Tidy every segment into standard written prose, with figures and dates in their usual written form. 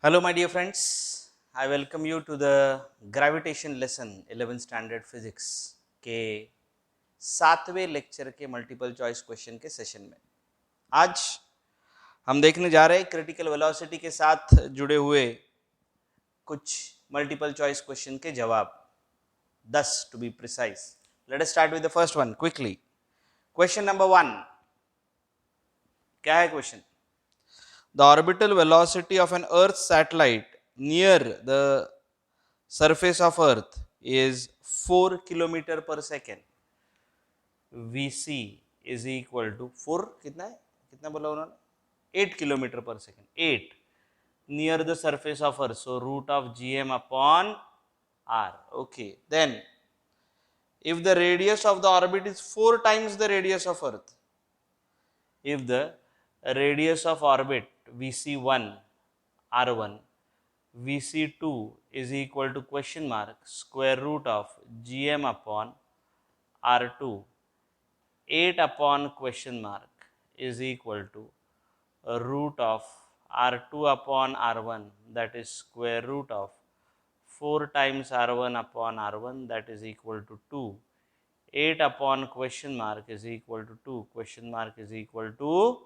Hello my dear friends, I welcome you to the gravitation lesson 11th standard physics के 7वें lecture के multiple choice question के session में। आज हम देखने जा रहे हैं क्रिटिकल वेलोसिटी के साथ जुड़े हुए कुछ मल्टीपल चॉइस क्वेश्चन के जवाब, 10 to be precise. Let us start with the first one quickly. Question number 1, क्या है question? The orbital velocity of an Earth satellite near the surface of Earth is 4 kilometer per second. Vc is equal to 4 कितना है? कितना बोला उन्होंने? 8 kilometer per second. 8 near the surface of Earth. So root of gm upon r. Okay. Then if the radius of the orbit is 4 times the radius of Earth, if the radius of orbit Vc1 r1 Vc2 is equal to question mark square root of gm upon r2, 8 upon question mark is equal to root of r2 upon r1, that is square root of 4 times r1 upon r1, that is equal to 2. 8 upon question mark is equal to 2, question mark is equal to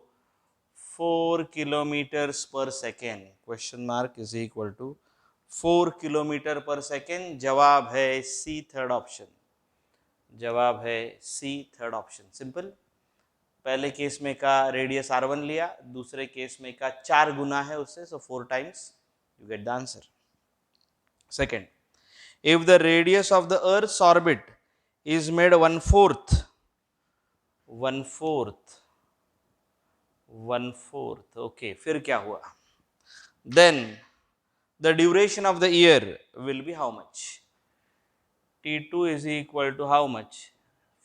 4 kilometers per second, question mark is equal to 4 kilometre पर second. जवाब है C, third option. जवाब है C, third option. Simple. पहले case में का radius r1 लिया, दूसरे केस में का 4 गुना है उससे, so 4 times, you get the answer. Second, if the radius of the earth's orbit is made 1/4, 1/4, okay, फिर क्या हुआ? Then the duration of the year will be how much? T2 is equal to how much?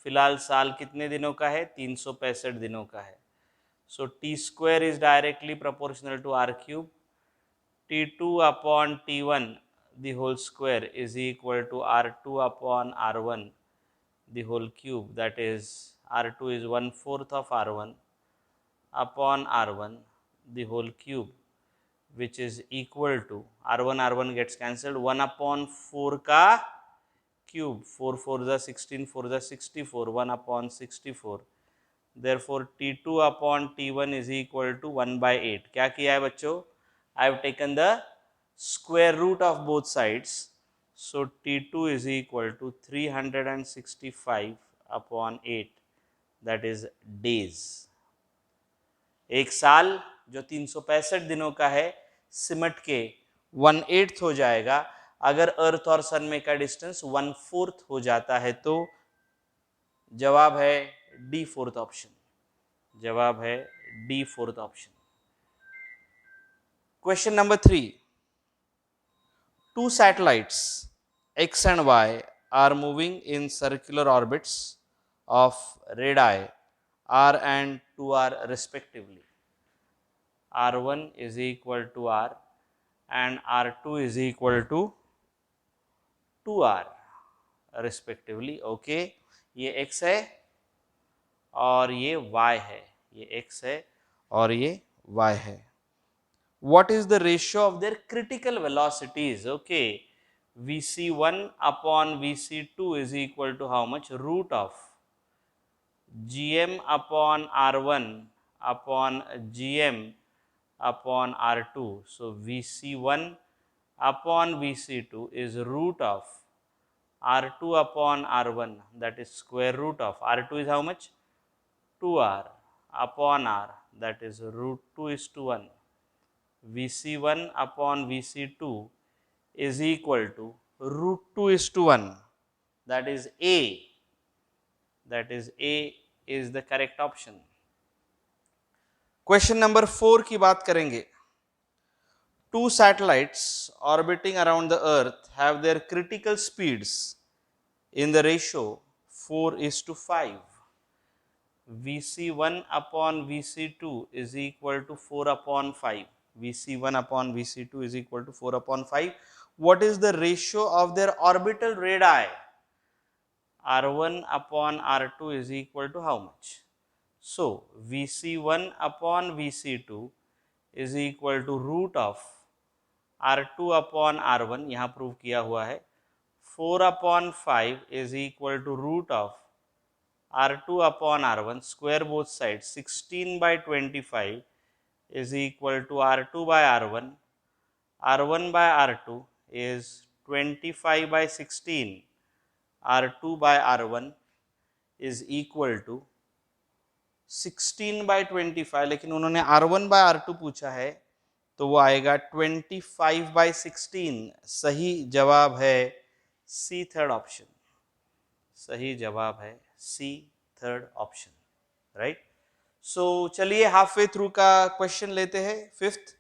फिलहाल साल कितने दिनों का है? 365 दिनों का है। So T square is directly proportional to R cube. T2 upon T1 the whole square is equal to R2 upon R1 the whole cube, that is R2 is 1/4 of R1 upon R1 the whole cube, which is equal to R1 gets cancelled, 1 upon 4 का cube, 4 4 the 16, 4 the 64, 1 upon 64. Therefore T2 upon T1 is equal to 1/8. क्या किया है बच्चों? I have taken the square root of both sides. So T2 is equal to 365 upon 8, that is days. एक साल जो 365 दिनों का है सिमट के 1/8 हो जाएगा अगर अर्थ और सन में का डिस्टेंस 1/4 हो जाता है। तो जवाब है डी, फोर्थ ऑप्शन। जवाब है D, fourth option. Question number 3, two satellites X and Y are moving in circular orbits of radii r and 2r respectively. R1 is equal to R and R2 is equal to 2R respectively. Okay, ये X है और ये Y है, ये X है और ये Y है। What is the ratio of their critical velocities? Okay, Vc1 upon Vc2 is equal to how much? Root of gm upon r1 upon gm upon r2. So Vc1 upon Vc2 is root of r2 upon r1, that is square root of r2 is how much? 2r upon r, that is root 2 is to 1. Vc1 upon Vc2 is equal to root 2 is to 1, that is A. That is A is the correct option. Question number 4 की बात करेंगे। Two satellites orbiting around the earth have their critical speeds in the ratio 4:5. Vc1 upon Vc2 is equal to 4 upon 5. Vc1 upon Vc2 is equal to 4 upon 5. What is the ratio of their orbital radii? R1 upon R2 is equal to how much? So Vc1 upon Vc2 is equal to root of R2/R1 यहाँ prove किया हुआ है, 4/5 is equal to root of R2/R1 square both side 16/25 is equal to R2/R1. R1/R2 is 25/16. R2/R1 is equal to 16/25, लेकिन उन्होंने R1/R2 पूछा है तो वो आएगा 25/16. सही जवाब है सी, थर्ड ऑप्शन. सही जवाब है C, third option. Right. So चलिए हाफ वे थ्रू का क्वेश्चन लेते हैं. Fifth,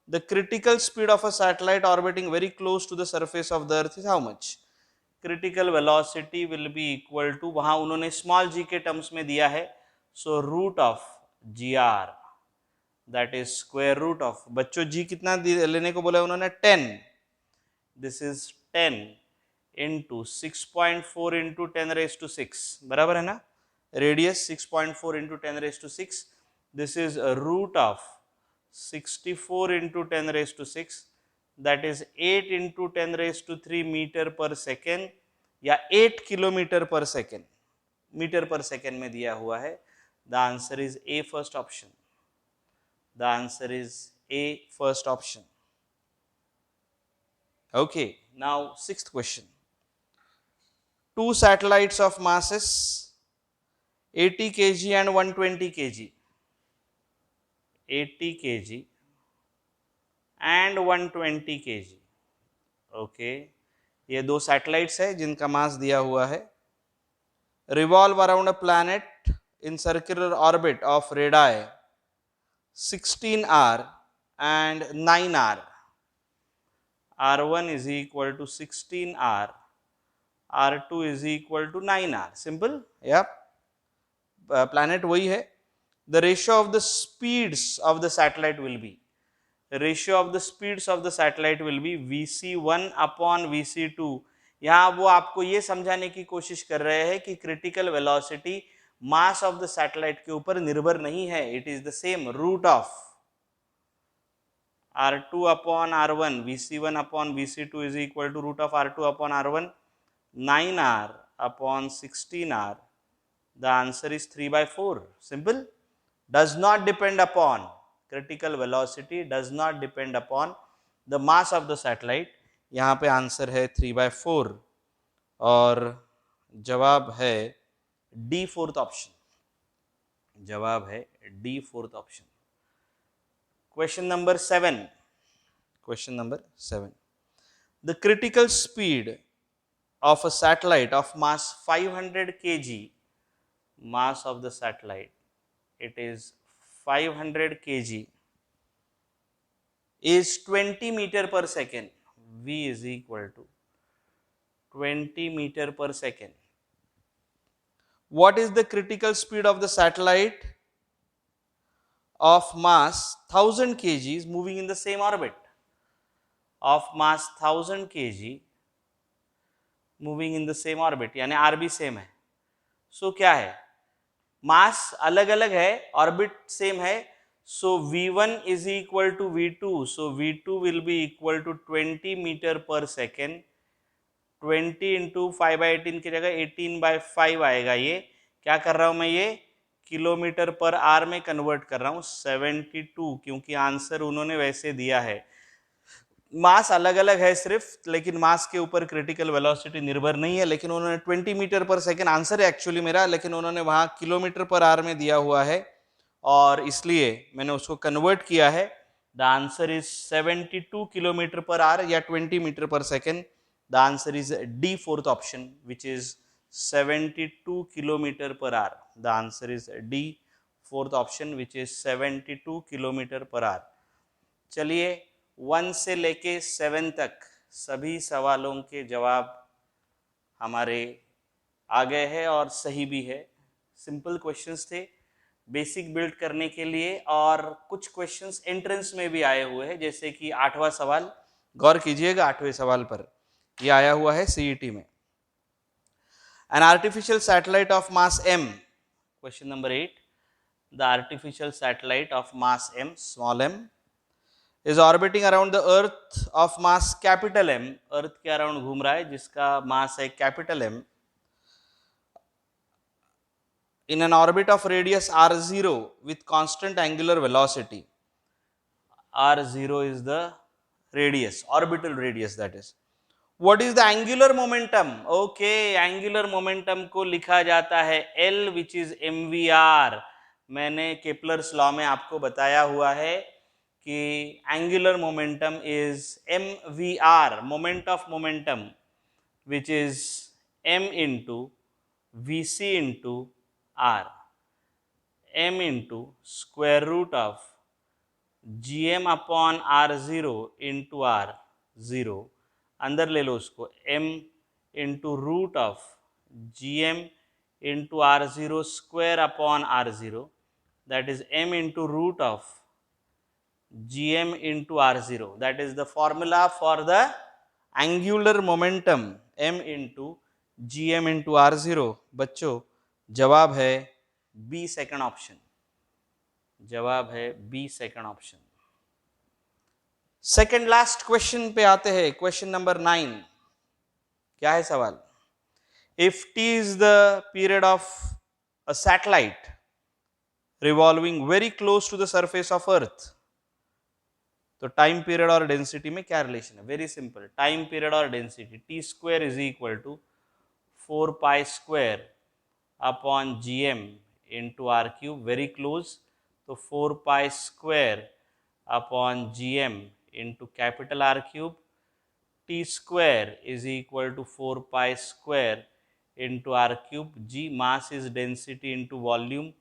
the critical speed of a satellite orbiting very close to the surface of the earth is how much? Critical velocity will be equal to, वहां उन्होंने small g के terms में दिया है, so root of g R, that is square root of, बच्चों g कितना लेने को बोला उन्होंने? 10. दिस इज 10 इंटू 6.4 इंटू 10⁻⁶, बराबर है ना? Radius 6.4 into 10⁻⁶. This is root of 64 into 10⁻⁶, that is 8 into 10⁻³ meter per second, या 8 किलोमीटर पर सेकेंड. मीटर पर सेकेंड में दिया हुआ है. The answer is a, first option. The answer is a, first option. Okay, now sixth question. Two satellites of masses 80 kg and 120 kg. 80 kg and 120 kg. Okay, ये दो satellites है जिनका मास दिया हुआ है. Revolve around a planet in circular orbit of radii 16 hour and 9 hour. R1 is equal to 16 hour, R2 is equal to 9 hour. Simple. Yep. Planet वही है. The ratio of the speeds of the satellite will be, ratio of the speeds of the satellite will be VC1 upon VC2. यहाँ वो आपको ये समझाने की कोशिश कर रहे हैं कि critical velocity mass of the satellite के ऊपर निर्भर नहीं है. It is the same root of R2/R1, VC1 upon VC2 is equal to root of R2/R1, 9R upon 16R. The answer is 3/4. Simple. Does not depend upon, critical velocity does not depend upon the mass of the satellite. यहाँ पे answer है 3/4 और जवाब है D, fourth option. जवाब है D, fourth option. Question number 7. Question number 7. The critical speed of a satellite of mass 500 kg, mass of the satellite, it is 500 kg, is 20 meter per second. V is equal to 20 meter per second. What is the critical speed of the satellite of mass 1000 kg is moving in the same orbit? Of mass 1000 kg moving in the same orbit, यानी are भी same है. सो क्या है? मास अलग अलग है, orbit same है. So V1 is equal to V2. So V2 will be equal to 20 metre per second. 20 into 5/18 की जगह 18/5 आएगा. ये क्या कर रहा हूं मैं? ये किलोमीटर पर आर में कन्वर्ट कर रहा हूं. 72, क्योंकि आंसर उन्होंने वैसे दिया है. मास अलग अलग है सिर्फ, लेकिन मास के ऊपर क्रिटिकल वेलोसिटी निर्भर नहीं है. लेकिन उन्होंने 20 मीटर पर सेकेंड आंसर है एक्चुअली मेरा, लेकिन उन्होंने वहां किलोमीटर पर आर में दिया हुआ है और इसलिए मैंने उसको कन्वर्ट किया है. The answer is 72 kilometre per hour या 20 metre per second. The answer is D, fourth option, which is 72 kilometre per hour. The answer is D, fourth option, which is 72 kilometre per hour. चलिए 1 से लेके 7 तक सभी सवालों के जवाब हमारे आ गए हैं और सही भी है. सिंपल क्वेश्चंस थे बेसिक बिल्ड करने के लिए, और कुछ क्वेश्चंस एंट्रेंस में भी आए हुए हैं, जैसे कि 8वां सवाल. गौर कीजिएगा 8वें सवाल पर, यह आया हुआ है CET में. An artificial satellite of mass m, question number 8. The artificial satellite of mass m, small m, is orbiting around the earth of mass capital M, अर्थ के अराउंड घूम रहा है जिसका मास है capital M, in an orbit of radius r0 with constant angular velocity. r0 is the radius, orbital radius that is. What is the angular momentum? Okay, angular momentum को लिखा जाता है L which is mvr. मैंने Kepler's law में आपको बताया हुआ है कि angular momentum is mvr, moment of momentum, which is m into vc into r, m into square root of gm upon r0 into r0, अंदर ले लो उसको, m into root of gm into r0 square upon r0, that is m into root of gm into r0, that is the formula for the angular momentum, m into gm into r0. बच्चों जवाब है B second option, जवाब है B second option. Second last question पे आते हैं, question number 9. क्या है सवाल? इफ t is the period of a satellite revolving very close to the surface of earth, तो टाइम पीरियड और डेंसिटी में क्या रिलेशन है? वेरी सिंपल, टाइम पीरियड और density T square is equal to 4 pi square upon gm into R cube, very close, तो 4 pi square upon gm into capital R cube, T square is equal to 4 pi square into R cube, g mass is density into volume,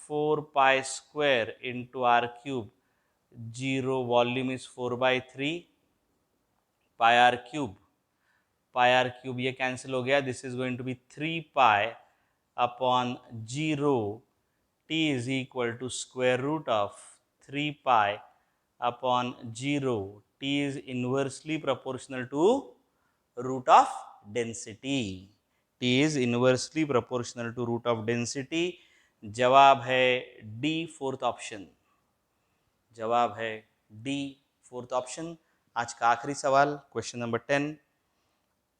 4 pi square into R cube, 0 volume is 4 by 3 pi R cube, ये cancel हो गया, this is going to be 3 pi upon 0, t is equal to square root of 3 pi upon 0, t is inversely proportional to root of density, t is inversely proportional to root of density. जवाब है D fourth option, जवाब है D fourth option. आज का आखिरी सवाल, question number 10.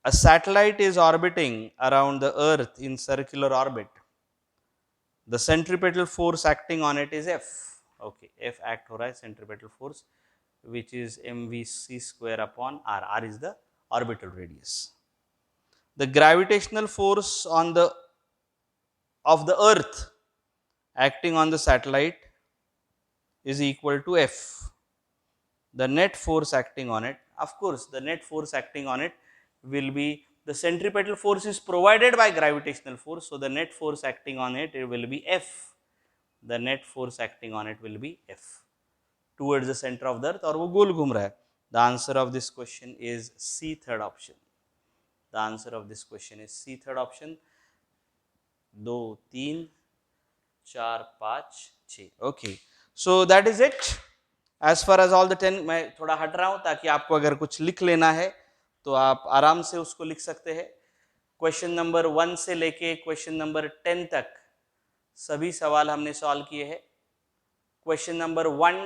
A satellite is orbiting around the earth in circular orbit. The centripetal force acting on it is F. Okay, F act हो रहा है centripetal force, which is mvc square upon r. R is the orbital radius. The gravitational force on the of the earth acting on the satellite is equal to F. The net force acting on it, of course, the net force acting on it will be, the centripetal force is provided by gravitational force, so the net force acting on it will be F. The net force acting on it will be F towards the center of the earth, और वो गोल घूम रहा है. The answer of this question is C third option. The answer of this question is C third option. 2 3 4 5 6. Okay, so that is it as far as all the 10. मैं थोड़ा हट रहा हूँ ताकि आपको अगर कुछ लिख लेना है तो आप आराम से उसको लिख सकते हैं. क्वेश्चन नंबर 1 से लेके क्वेश्चन नंबर 10 तक सभी सवाल हमने सॉल्व किए हैं. क्वेश्चन नंबर 1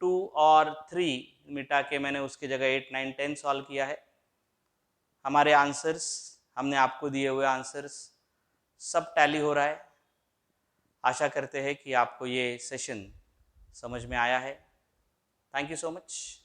2 और 3 मिटा के मैंने उसकी जगह 8 9 10 सॉल्व किया है. हमारे आंसर्स, हमने आपको दिए हुए आंसर्स सब टैली हो रहा है. आशा करते हैं कि आपको ये सेशन समझ में आया है. Thank you so much.